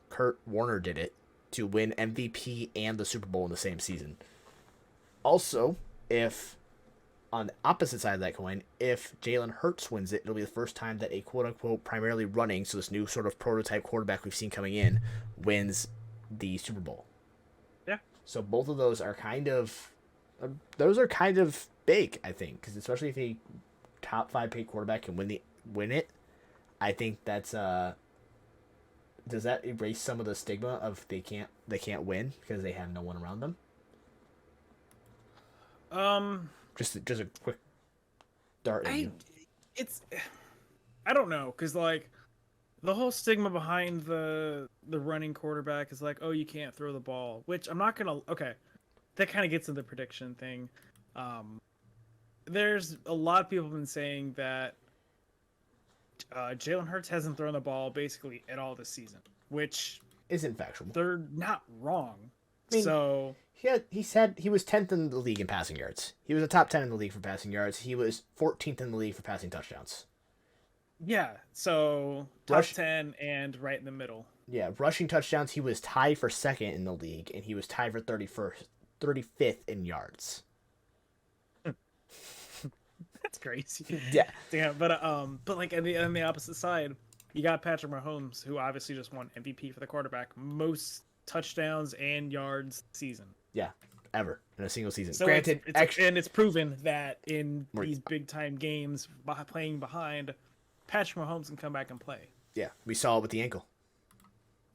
Kurt Warner did it to win MVP and the Super Bowl in the same season. Also, if on the opposite side of that coin, if Jalen Hurts wins it, it'll be the first time that a quote-unquote primarily running, so this new sort of prototype quarterback we've seen coming in, wins the Super Bowl. Yeah. So both of those are kind of big, I think, because especially if a top 5 paid quarterback can win it, I think that's does that erase some of the stigma of they can't win because they have no one around them? Just a quick dart at you. I don't know, because like the whole stigma behind the running quarterback is like, oh, you can't throw the ball, which I'm not gonna. Okay, that kind of gets into the prediction thing. There's a lot of people have been saying that Jalen Hurts hasn't thrown the ball basically at all this season, which isn't factual. They're not wrong. I mean, so he said he was 10th in the league in passing yards. He was a top 10 in the league for passing yards. He was 14th in the league for passing touchdowns. Yeah, so top 10 and right in the middle. Yeah, rushing touchdowns, he was tied for second in the league, and he was tied for 35th in yards. That's crazy. Yeah. But like on the opposite side, you got Patrick Mahomes, who obviously just won MVP for the quarterback, most touchdowns and yards season. Yeah, ever in a single season. So granted, it's proven that in these big time games, playing behind, Patrick Mahomes can come back and play. Yeah, we saw it with the ankle.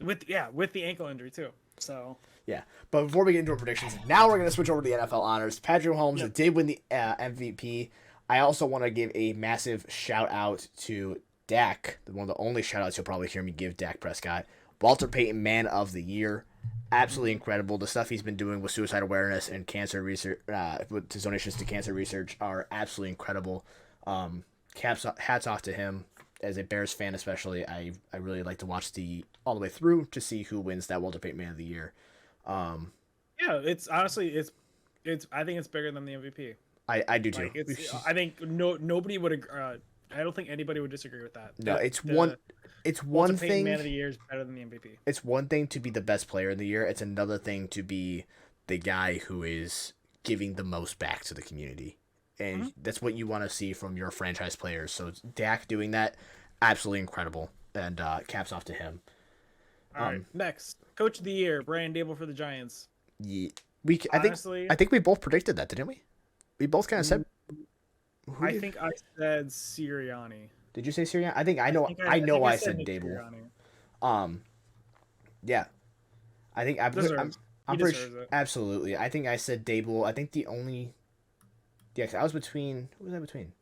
With the ankle injury too. So yeah, but before we get into our predictions, now we're gonna switch over to the NFL honors. Patrick Mahomes did win the MVP. I also want to give a massive shout out to Dak, one of the only shout outs you'll probably hear me give Dak Prescott. Walter Payton, Man of the Year. Absolutely incredible. The stuff he's been doing with suicide awareness and cancer research, with his donations to cancer research, are absolutely incredible. Hats off to him. as a Bears fan especially, I really like to watch the all the way through to see who wins that welterweight man of the year. Um, Yeah, it's honestly it's I think it's bigger than the MVP. I do too. Like I think nobody would I don't think anybody would disagree with that. No, The it's one Walter Payton thing. Man of the Year is better than the MVP. It's one thing to be the best player in the year. It's another thing to be the guy who is giving the most back to the community. And that's what you want to see from your franchise players. So Dak doing that, absolutely incredible. And caps off to him. All right, next Coach of the Year, Brian Dable for the Giants. Yeah, Honestly, I think we both predicted that, didn't we? We both kind of said. I think I said Sirianni. Did you say Sirianni? I think I said Dable. Yeah, I think I'm pretty sure, absolutely. I think I said Dable. I think the only, yeah, 'cause I was between. Who was I between?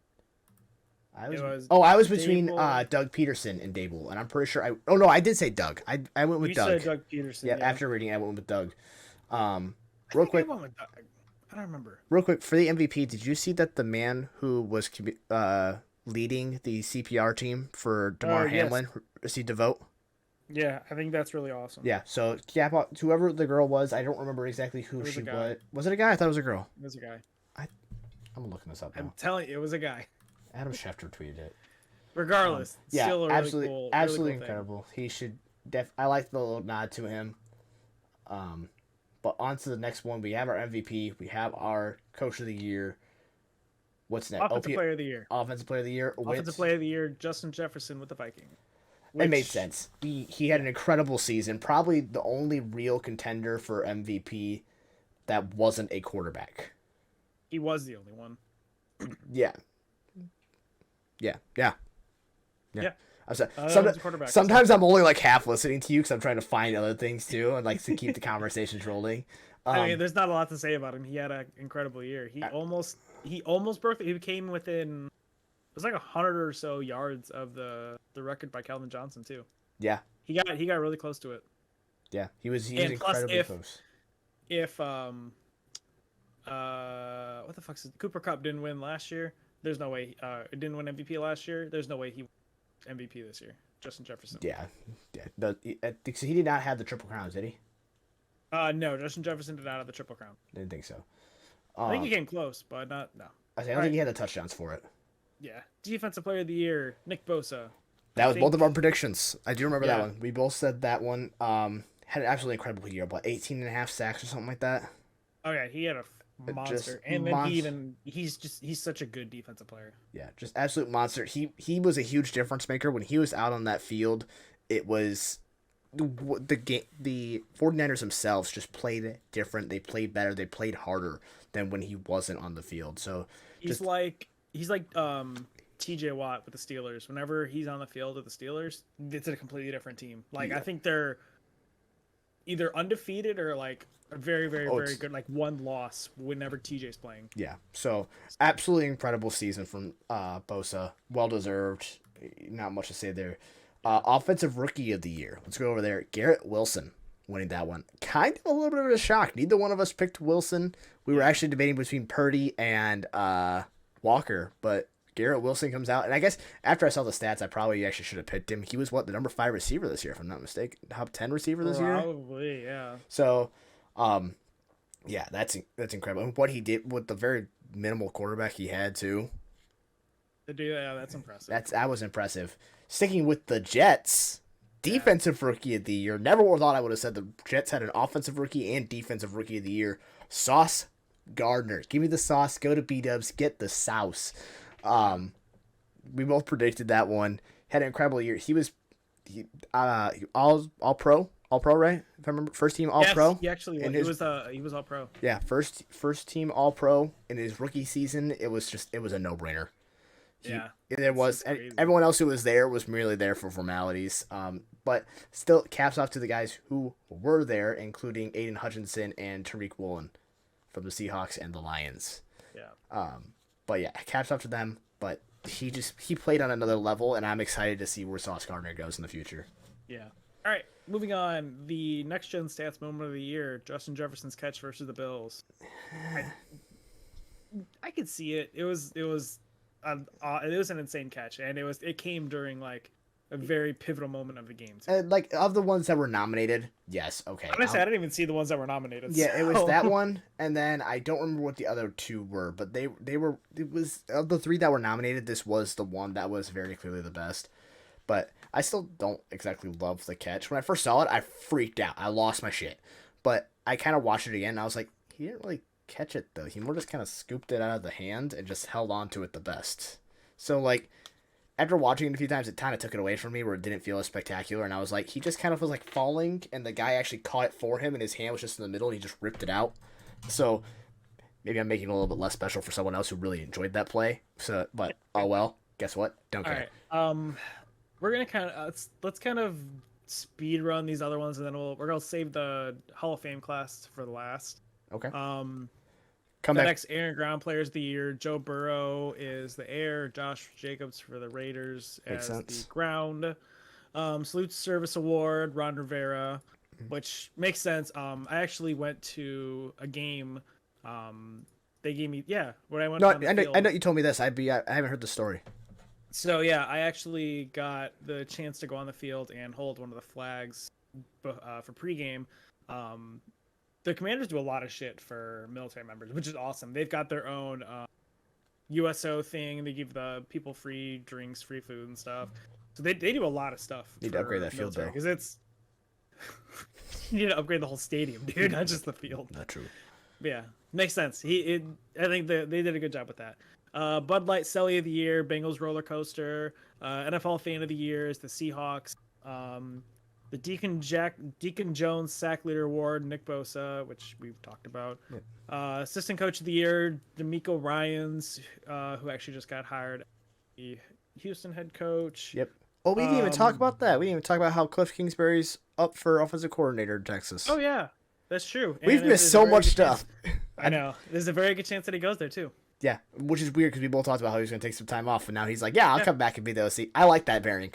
I was between Doug Peterson and Dable, and I'm pretty sure I did say Doug. I went with Doug. You said Doug Peterson. Yeah, after reading, I went with Doug. Real quick. I went with Doug. I don't remember. Real quick, for the MVP, did you see that the man who was leading the CPR team for Damar Hamlin received a vote? Yeah, I think that's really awesome. Yeah, so whoever the girl was, I don't remember exactly who she was. Was it a guy? I thought it was a girl. It was a guy. I'm looking this up now. I'm telling you, it was a guy. Adam Schefter tweeted it. Regardless, still a really absolutely, cool, absolutely really cool incredible. He should I like the little nod to him. But on to the next one. We have our MVP. We have our Coach of the Year. What's next? Offensive Player of the Year. Offensive Player of the Year. Offensive Player of the Year, Justin Jefferson with the Vikings. It made sense. He had an incredible season. Probably the only real contender for MVP that wasn't a quarterback. He was the only one. Yeah. Sometimes I'm only like half listening to you because I'm trying to find other things too and like to keep the conversations rolling. I mean, there's not a lot to say about him. He had an incredible year. He almost broke. He came within. It was like 100 or so yards of the record by Calvin Johnson too. Yeah. He got really close to it. Yeah, he was incredibly close. If what the fuck is Cooper Kupp didn't win last year? There's no way. It didn't win MVP last year. There's no way he won MVP this year. Justin Jefferson. Yeah. He did not have the triple crowns, did he? No, Justin Jefferson did not have the triple crown. Didn't think so. I think he came close, but no. I don't think he had the touchdowns for it. Yeah. Defensive Player of the Year, Nick Bosa. That was both of our predictions. I do remember that one. We both said that one. Had an absolutely incredible year, but 18.5 sacks or something like that. Oh yeah, he had a monster, and then he's such a good defensive player. Yeah, just absolute monster. He was a huge difference maker when he was out on that field. It was the 49ers themselves just played different. They played better. They played harder than when he wasn't on the field. So he's like TJ Watt with the Steelers. Whenever he's on the field with the Steelers, it's a completely different team. Like I think they're either undefeated or like a very, very, very good, like one loss whenever TJ's playing. Yeah. So absolutely incredible season from Bosa. Well deserved. Not much to say there. Offensive Rookie of the Year. Let's go over there. Garrett Wilson winning that one. Kind of a little bit of a shock. Neither one of us picked Wilson. We were actually debating between Purdy and Walker, but Garrett Wilson comes out. And I guess after I saw the stats, I probably actually should have picked him. He was the number 5 receiver this year, if I'm not mistaken. Top 10 receiver this year? Probably, yeah. So, yeah, that's incredible. And what he did with the very minimal quarterback he had, too. Yeah, that's impressive. That was impressive. Sticking with the Jets, Defensive Rookie of the Year. Never would have thought I would have said the Jets had an Offensive Rookie and Defensive Rookie of the Year. Sauce Gardner. Give me the sauce. Go to B-Dubs. Get the sauce. We both predicted that one. Had an incredible year. He was all pro, right? If I remember, first team all pro. He actually he was all pro. Yeah, first team all pro in his rookie season. It was a no brainer. Everyone else who was there was merely there for formalities. But still, caps off to the guys who were there, including Aiden Hutchinson and Tariq Woolen from the Seahawks and the Lions. Yeah. But yeah, caps off to them. But he played on another level, and I'm excited to see where Sauce Gardner goes in the future. Yeah. All right, moving on. The next gen stats moment of the year: Justin Jefferson's catch versus the Bills. I could see it. It was it was an insane catch, and it came during like a very pivotal moment of the game. And like of the ones that were nominated, yes, okay. Honestly, I didn't even see the ones that were nominated. Yeah, it was so- that one, and then I don't remember what the other two were, but they were it was of the three that were nominated. This was the one that was very clearly the best. But I still don't exactly love the catch. When I first saw it, I freaked out. I lost my shit. But I kind of watched it again, and I was like, he didn't really catch it though. He more just kind of scooped it out of the hand and just held on to it the best. So like after watching it a few times, it kind of took it away from me where it didn't feel as spectacular. And I was like, he just kind of was like falling, and the guy actually caught it for him, and his hand was just in the middle, and he just ripped it out. So maybe I'm making it a little bit less special for someone else who really enjoyed that play. So, but oh well. Guess what? Don't care. All right. We're gonna kind of let's kind of speed run these other ones, and then we're gonna save the Hall of Fame class for the last. Okay. Come Come the back. next air and ground players of the year. Joe Burrow is the air. Josh Jacobs for the Raiders Makes as sense. the ground. Salute Service Award, Ron Rivera, which makes sense. I actually went to a game. They gave me when I went. No, on the field. I know you told me this. I haven't heard the story. So yeah, I actually got the chance to go on the field and hold one of the flags for pregame. The Commanders do a lot of shit for military members, which is awesome. They've got their own USO thing. They give the people free drinks, free food, and stuff. So they do a lot of stuff. Need to upgrade that field though, because it's you need to upgrade the whole stadium, dude, not just the field. Not true. But yeah, makes sense. I think they did a good job with that. Bud Light Selly of the Year, Bengals Roller Coaster, NFL Fan of the Year is the Seahawks. The Deacon Jones Sack Leader Award, Nick Bosa, which we've talked about. Yep. Assistant Coach of the Year, D'Amico Ryans, who actually just got hired, the Houston head coach. Yep. Oh, we didn't even talk about that. We didn't even talk about how Cliff Kingsbury's up for offensive coordinator in Texas. Oh yeah, that's true. We've And missed so much stuff. I know. There's a very good chance that he goes there too. Yeah, which is weird because we both talked about how he was going to take some time off, and now he's like, "Yeah, I'll come back and be the OC." I like that pairing.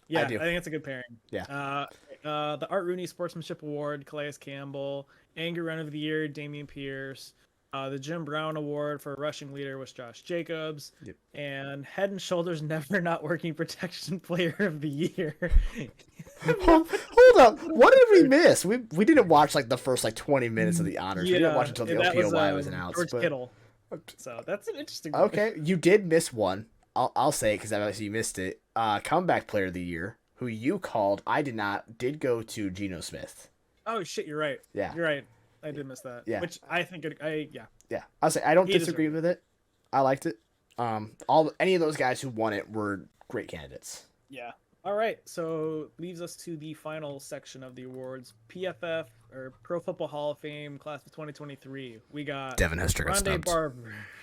Yeah, I do. think it's a good pairing. Yeah. The Art Rooney Sportsmanship Award, Calais Campbell. Angry Run of the Year, Damian Pierce. The Jim Brown Award for Rushing Leader was Josh Jacobs. Yep. And Head and Shoulders Never Not Working Protection Player of the Year. Hold up, what did we miss? We didn't watch like the first 20 minutes of the honors. We didn't watch until the that OPOY was announced. George but... Kittle. So that's an interesting one. Okay, you did miss one. I'll say it because obviously you missed it. Comeback Player of the Year, who you called, I did not, did go to Geno Smith. Oh shit, you're right. Yeah. You're right. I did miss that. Yeah. Which I think Yeah, I'll say I don't He disagree with it. I liked it. Any of those guys who won it were great candidates. Yeah. All right. So leaves us to the final section of the awards. PFF or Pro Football Hall of Fame class of 2023. We got Devin Hester got snubbed.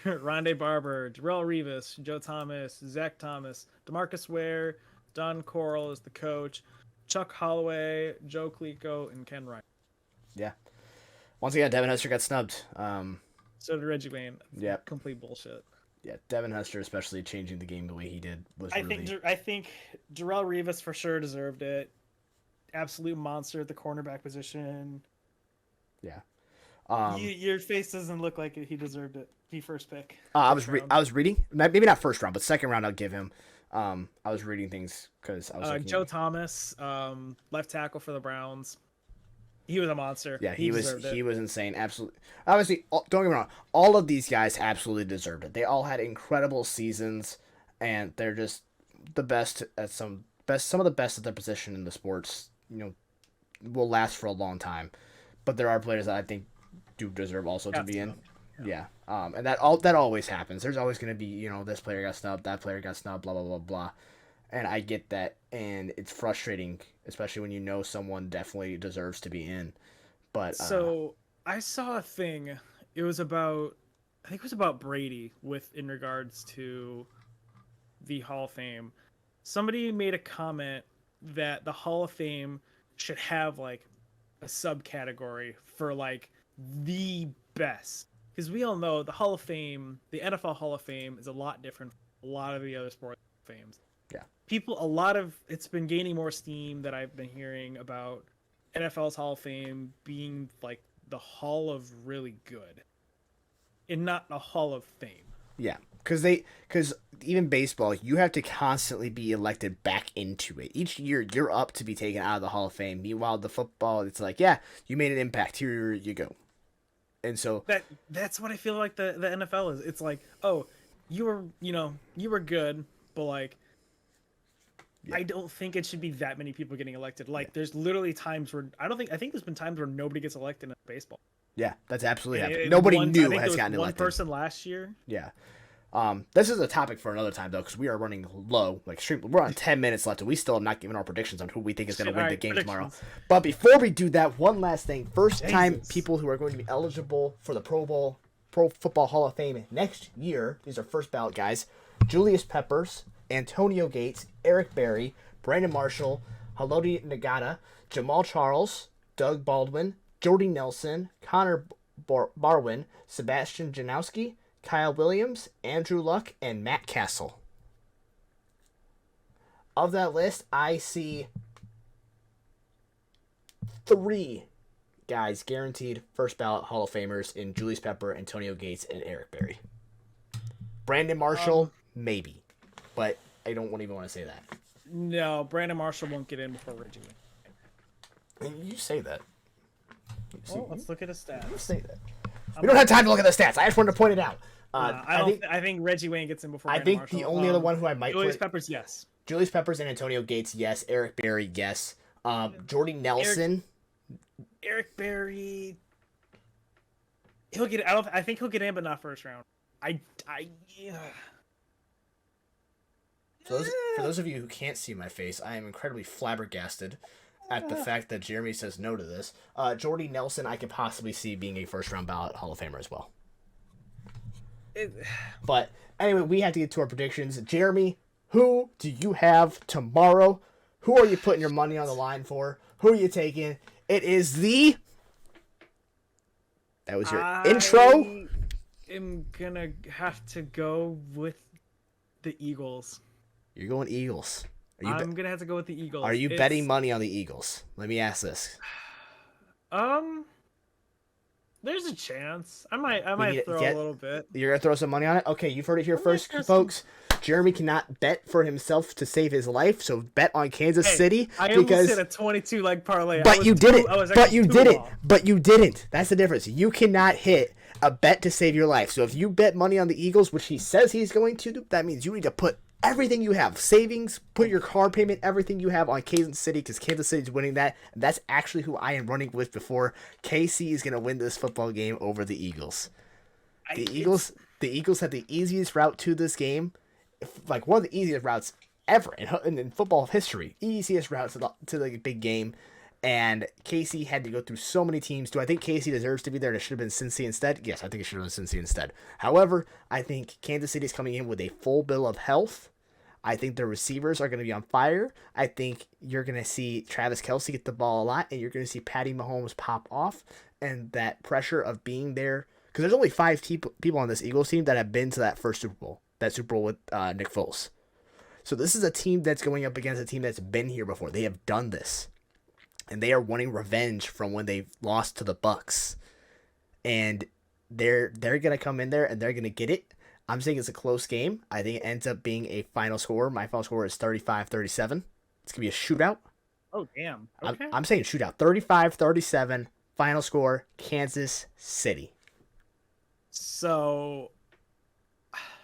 Rondé Barber, Darrell Revis, Joe Thomas, Zach Thomas, DeMarcus Ware, Don Coral is the coach, Chuck Holloway, Joe Klico, and Ken Ryan. Yeah. Once again, Devin Hester got snubbed. So did Reggie Wayne. Yep. Complete bullshit. Yeah, Devin Hester, especially changing the game the way he did, was I really... think Darrell Revis for sure deserved it. Absolute monster at the cornerback position. Yeah. Your face doesn't look like he deserved it. He first pick. I was reading, maybe not first round, but second round I'll give him. I was reading things because I was Joe Thomas, left tackle for the Browns. He was a monster. Yeah, he was insane. Absolutely. Obviously, don't get me wrong. All of these guys absolutely deserved it. They all had incredible seasons, and they're just the best at some of the best at their position in the sports. Will last for a long time. But there are players that I think do deserve also to be in. Yeah. And that always happens. There's always going to be, this player got snubbed, that player got snubbed, blah blah blah blah. And I get that, and it's frustrating, especially when someone definitely deserves to be in. But so I saw a thing. I think it was about Brady in regards to the Hall of Fame. Somebody made a comment that the Hall of Fame should have a subcategory for the best, because we all know the Hall of Fame, the NFL Hall of Fame, is a lot different from a lot of the other sports fames. Yeah. It's been gaining more steam that I've been hearing about NFL's Hall of Fame being the Hall of really good and not a Hall of Fame. Yeah. because even baseball, you have to constantly be elected back into it. Each year, you're up to be taken out of the Hall of Fame. Meanwhile, the football, it's like, yeah, you made an impact. Here you go. And so, That's what I feel like the NFL is. It's like, oh, you were good, but like yeah, I don't think it should be that many people getting elected. Like there's literally times where I think there's been times where nobody gets elected in baseball. yeah, that's absolutely And happened. Nobody I new think has there was gotten one elected. person last year. Yeah. This is a topic for another time though, because we are running low. Like we're on 10 minutes left, and we still have not given our predictions on who we think is going to win the game tomorrow. But before we do that, one last thing: first time people who are going to be eligible for the Pro Football Hall of Fame next year. These are first ballot guys: Julius Peppers, Antonio Gates, Eric Berry, Brandon Marshall, Haloti Ngata, Jamal Charles, Doug Baldwin, Jordy Nelson, Connor Barwin, Sebastian Janowski, Kyle Williams, Andrew Luck, and Matt Castle. Of that list, I see 3 guys guaranteed first ballot Hall of Famers in Julius Pepper, Antonio Gates, and Eric Berry. Brandon Marshall, maybe. But I don't even want to say that. No, Brandon Marshall won't get in before Reggie Wayne. And you say that. Let's look at his stats. You say that. We don't have time to look at the stats. I just wanted to point it out. I think Reggie Wayne gets in before. I think the only other one who I might Julius Peppers, yes. Julius Peppers and Antonio Gates, yes. Eric Berry, yes. Jordy Nelson. Eric Berry. He'll get. I think he'll get in, but not first round. Yeah. For those of you who can't see my face, I am incredibly flabbergasted at the fact that Jeremy says no to this. Jordy Nelson, I could possibly see being a first round ballot Hall of Famer as well. But anyway, we have to get to our predictions. Jeremy, who do you have tomorrow? Who are you putting your money on the line for? Who are you taking? It is the... That was your intro. I'm gonna have to go with the Eagles. You're going Eagles. I'm gonna have to go with the Eagles. Are you betting money on the Eagles? Let me ask this. There's a chance. I might throw a little bit. You're gonna throw some money on it? Okay, you've heard it here first, folks. Jeremy cannot bet for himself to save his life, so bet on Kansas City. I almost hit a 22 leg parlay. But you didn't. But you didn't. But you didn't. That's the difference. You cannot hit a bet to save your life. So if you bet money on the Eagles, which he says he's going to do, that means you need to put everything you have, savings, put your car payment, everything you have on Kansas City, because Kansas City is winning that. And that's actually who I am running with before. KC is going to win this football game over the Eagles. The Eagles have the easiest route to this game, like one of the easiest routes ever in football history. Easiest route to the big game. And KC had to go through so many teams. Do I think KC deserves to be there and it should have been Cincy instead? Yes, I think it should have been Cincy instead. However, I think Kansas City is coming in with a full bill of health. I think their receivers are going to be on fire. I think you're going to see Travis Kelce get the ball a lot, and you're going to see Patty Mahomes pop off. And that pressure of being there, because there's only 5 people on this Eagles team that have been to that first Super Bowl, with Nick Foles. So this is a team that's going up against a team that's been here before. They have done this. And they are wanting revenge from when they lost to the Bucks. And they're going to come in there and they're going to get it. I'm saying it's a close game. I think it ends up being a final score. My final score is 35-37. It's going to be a shootout. Oh, damn. Okay. I'm saying shootout. 35-37. Final score, Kansas City. So...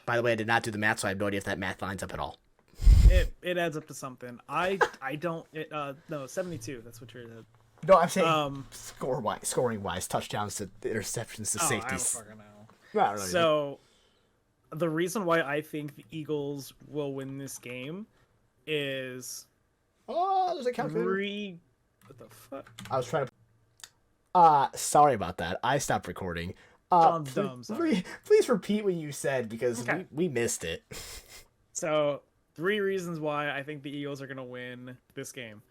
By the way, I did not do the math, so I have no idea if that math lines up at all. It adds up to something. I don't... no, 72. That's what you're... No, I'm saying scoring wise, touchdowns to interceptions to safeties. I don't fucking know. So... The reason why I think the Eagles will win this game is... Oh, there's a calculator. What the fuck? I was trying to... sorry about that. I stopped recording. I'm dumb, sorry. Please repeat what you said, because we missed it. So, 3 reasons why I think the Eagles are going to win this game.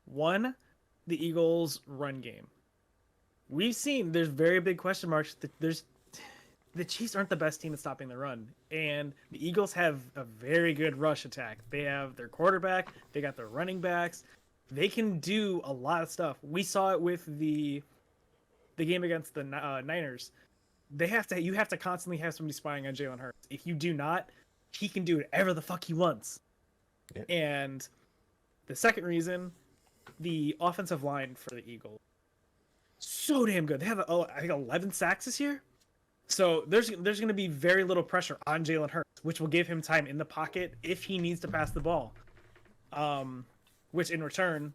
1, the Eagles' run game. We've seen there's very big question marks. The Chiefs aren't the best team at stopping the run, and the Eagles have a very good rush attack. They have their quarterback, they got their running backs. They can do a lot of stuff. We saw it with the game against the Niners. you have to constantly have somebody spying on Jalen Hurts. If you do not, he can do whatever the fuck he wants. Yeah. And the second reason, the offensive line for the Eagles, so damn good. They have I think 11 sacks this year. So there's going to be very little pressure on Jalen Hurts, which will give him time in the pocket if he needs to pass the ball. Which in return,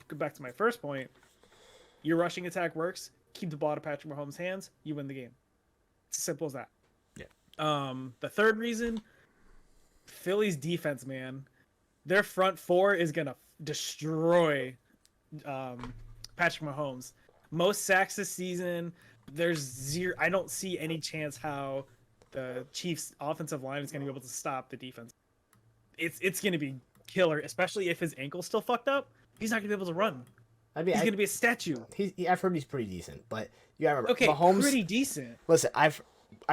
go back to my first point, your rushing attack works. Keep the ball out of Patrick Mahomes' hands, you win the game. It's as simple as that. Yeah. The third reason, Philly's defense, man, their front four is gonna destroy Patrick Mahomes. Most sacks this season. There's zero. I don't see any chance how the Chiefs' offensive line is gonna be able to stop the defense. It's gonna be killer, especially if his ankle's still fucked up. He's not gonna be able to run. I mean, he's gonna be a statue. I've heard he's pretty decent, but you gotta remember, Okay, Mahomes, pretty decent. Listen, I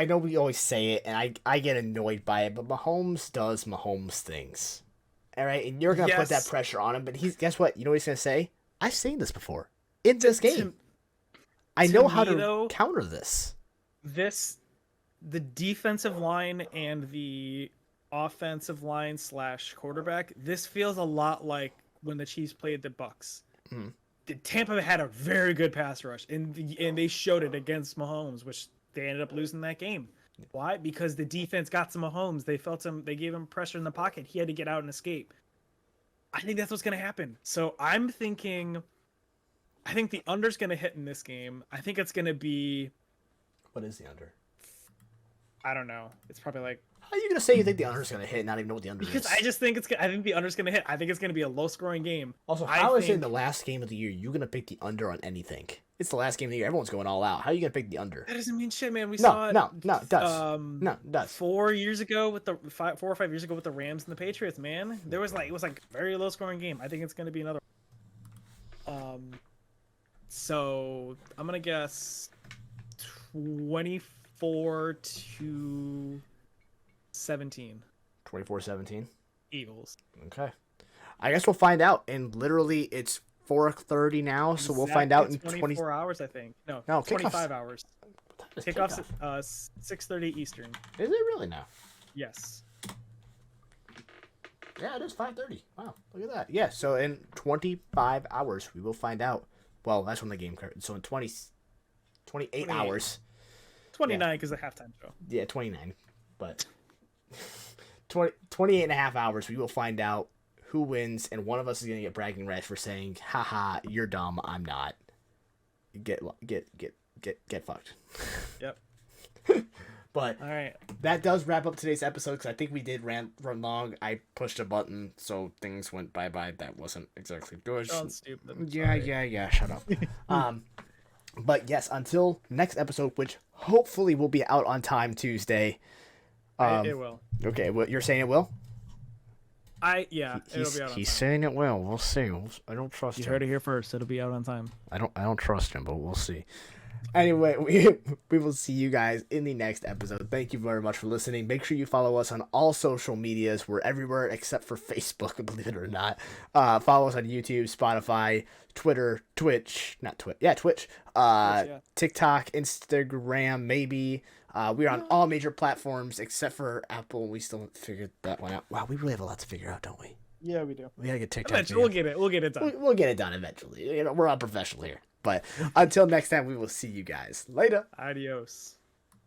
know we always say it, and I get annoyed by it, but Mahomes does Mahomes things. All right, and you're gonna put that pressure on him, but guess what? You know what he's gonna say? I've seen this before in this game. I know how to counter this. The defensive line and the offensive line / quarterback. This feels a lot like when the Chiefs played the Bucks. Mm. Tampa had a very good pass rush, and they showed it against Mahomes, which they ended up losing that game. Why? Because the defense got to Mahomes. They felt him. They gave him pressure in the pocket. He had to get out and escape. I think that's what's going to happen. So I'm thinking, I think the under's going to hit in this game. I think it's going to be. What is the under? I don't know. It's probably like. How are you gonna say you think the under's gonna hit and not even know what the under is? Because I just think I think the under's gonna hit. I think it's gonna be a low-scoring game. Also, how is it the last game of the year you're gonna pick the under on anything? It's the last game of the year. Everyone's going all out. How are you gonna pick the under? That doesn't mean shit, man. We saw it. No, it does. No, it does. 4 years ago with the 4 or 5 years ago with the Rams and the Patriots, man. It was like very low-scoring game. I think it's gonna be another. So I'm gonna guess 24-17. 24-17. Eagles. Okay. I guess we'll find out. And literally, it's 4:30 now, so we'll find out in 24 hours, I think. No, 25 hours. Kickoff's 6:30 Eastern. Is it really now? Yes. Yeah, it is 5:30. Wow, look at that. Yeah, so in 25 hours, we will find out. Well, that's when the game started. So in 28 hours. 29 because of the halftime show. Yeah, 29. But 28 and a half hours, we will find out who wins, and one of us is going to get bragging rights for saying, haha, you're dumb, I'm not. Get fucked. Yep. But all right, that does wrap up today's episode, because I think we did run long. I pushed a button, so things went bye-bye. That wasn't exactly good. Sounds stupid. Yeah, shut up. But yes, until next episode, which hopefully will be out on time Tuesday. It will. Okay, well, you're saying it will? It'll be out on time. He's saying it will. We'll see. I don't trust him. You heard it here first. It'll be out on time. I don't trust him, but we'll see. Anyway, we will see you guys in the next episode. Thank you very much for listening. Make sure you follow us on all social medias. We're everywhere except for Facebook, believe it or not. Follow us on YouTube, Spotify, Twitter, Twitch, TikTok, Instagram, maybe. We're on all major platforms except for Apple. We still haven't figured that one out. Wow, we really have a lot to figure out, don't we? Yeah, we do. We gotta get TikTok. Eventually, we'll get it done. We'll get it done eventually. We're all professional here. But until next time, we will see you guys later. Adios.